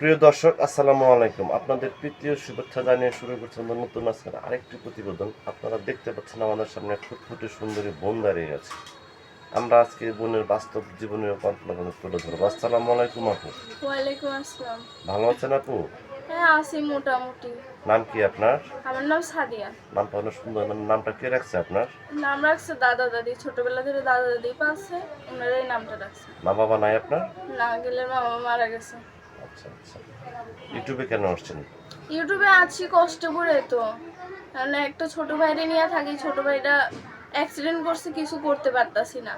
প্রিয় দর্শক, আসসালামু আলাইকুম। আপনাদের প্রীতীয় শুভেচ্ছা জানিয়ে শুরু করছি আমাদের নতুন আজকের আরেকটি প্রতিবেদন। আপনারা দেখতে পাচ্ছেন আমাদের সামনে ফুটফুটে সুন্দরী বোন দাঁড়িয়ে আছে। আমরা আজকে বোনের বাস্তব জীবনের গল্প তুলে ধরবো। আসসালামু আলাইকুম আপু। ওয়ালাইকুম আসসালাম। ভালো আছেন আপু? হ্যাঁ, আছি মোটামুটি। নাম কি আপনার? আমার নাম সাদিয়া। নামটা অনেক সুন্দর। নামটা কে রাখছে আপনার? নাম রাখছে দাদা দাদি, ছোটবেলা থেকে দাদা দাদি পালছে, ওনারাই নামটা রাখছে। মা বাবা নাই আপনার? না গেলে মামা মারা গেছে। আচ্ছা আচ্ছা। ইউটিউবে কেন আসছেন? ইউটিউবে আছি কষ্ট করে তো, মানে একটা ছোট ভাইরে নিয়ে থাকি। ছোট ভাইটা অ্যাক্সিডেন্ট করছে, কিছু করতে পারতাছি না।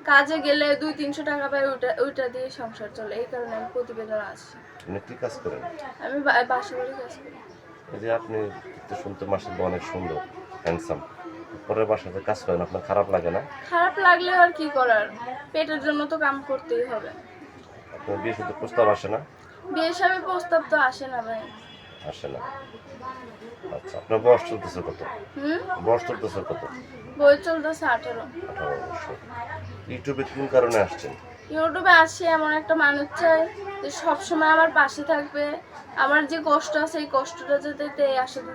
কাজে গেলে 200-300 টাকা পাই, ওইটা দিয়ে সংসার চলে। এই কারণে আমি প্রতিবেদন আসছি। আপনি কি কাজ করেন? আমি বাসা বাড়ি কাজ করি। এই যে আপনি দেখতে শুনতে মাসাল্লাহ অনেক সুন্দর, হ্যান্ডসাম, পরের বাসাতে কাজ করেন, আপনার খারাপ লাগে না? খারাপ লাগলে আর কি করার, পেটের জন্য তো কাম করতেই হবে। আপনার বিয়ে শুধু প্রস্তাব আসে না? বিয়ে শাদীর প্রস্তাব তো আসে না ভাই। আসে না। আচ্ছা, আপনার বয়স চলতেছে কত? বয়স চলতেছে কত? বই চলতেছে 18। 18 বছর। ইউটিউবে কোন কারণে আসছেন? ইউটিউবে আসে এমন একটা মানুষ চাই যে সবসময় আমার পাশে থাকবে। আমার যে কষ্ট আছে এই কষ্টটা যাতে আসলে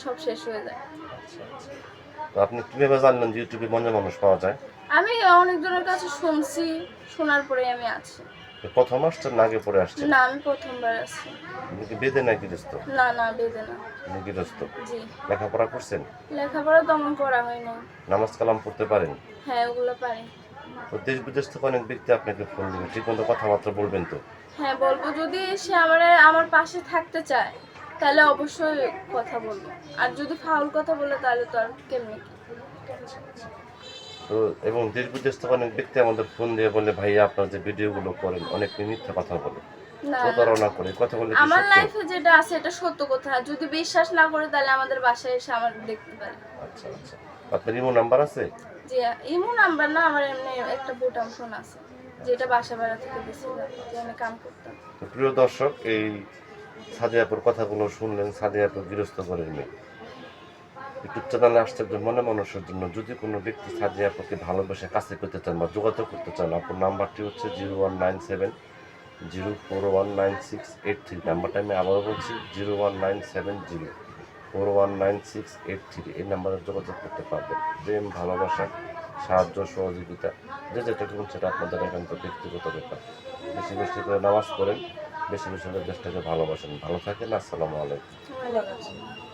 সব শেষ হয়ে যায়। আচ্ছা আচ্ছা। তো আপনি কিভাবে জানলেন যে ইউটিউবে মনের মানুষ পাওয়া যায়? আমি অনেকজনের কাছে শুনছি, শোনার পরে আমি আছি। প্রথম আসছেন না আগে পরে আসছেন? না, আমি প্রথমবার আছি। আপনি কি বেদে না গৃহস্থ? না না, বেঁধে না। আপনি গৃহস্থ। জি। লেখাপড়া করছেন? লেখাপড়া তেমন করা হয় না। নামাজ কালাম পড়তে পারেন? হ্যাঁ, ওগুলো পারি। তো দেশ বিদেশ থেকে অনেক ব্যক্তি আপনাকে ফোন দিবে, ঠিক মতো কথাবার্তা বলবেন তো? হ্যাঁ বলবো, যদি সে আমার পাশে থাকতে চায় তাহলে অবশ্যই কথা বলবো। আর যদি ফাউল কথা বলে তাহলে তো আর কেমনি কি। তো এবং দেশ বিদেশ থেকে অনেক ব্যক্তি আমাদের ফোন দিয়ে বলে, ভাইয়া আপনার যে ভিডিওগুলো করেন অনেক মিথ্যা কথা বলে, না না, প্রতারণা করে, কথা বলে কি আমার সত্য? লাইফে যেটা আছে এটা সত্য কথা। যদি বিশ্বাস না করে তাহলে আমাদের বাসায় এসে আমার দেখতে পারে। আচ্ছা আচ্ছা। আপনার ইমো নাম্বার আছে? যে ইমো নাম্বার না, আমার এমনি একটা বোটাম ফোন আছে, যেটা বাসা ভাড়া থেকে দিয়েছিলাম, যে আমি কাম করতাম। তো প্রিয় দর্শক, এই সাদিয়াপুর কথাগুলো শুনলেন। সাদিয়াপুর গৃহস্থ ঘরের মেয়ে, ইউটিউব চ্যানেলে আসছে একজন মনে মানুষের জন্য। যদি কোনো ব্যক্তি সাদিয়াপুরকে ভালোবেসে কাছে করতে চান বা যোগাযোগ করতে চান, আপনার নাম্বারটি হচ্ছে 0197041968 নাম্বারটা আমি আবারও বলছি, 0197041968। এই নাম্বারে যোগাযোগ করতে পারবেন। প্রেম, ভালোবাসা, সাহায্য, সহযোগিতা, যে যেটা করুন সেটা আপনাদের একান্ত ব্যক্তিগত ব্যাপার। বেশি বেশি করে নামাজ পড়েন, বেশি বেশি করে দেশটাকে ভালোবাসেন। ভালো থাকেন। আসসালামু আলাইকুম। ওয়ালাইকুম আসসালাম।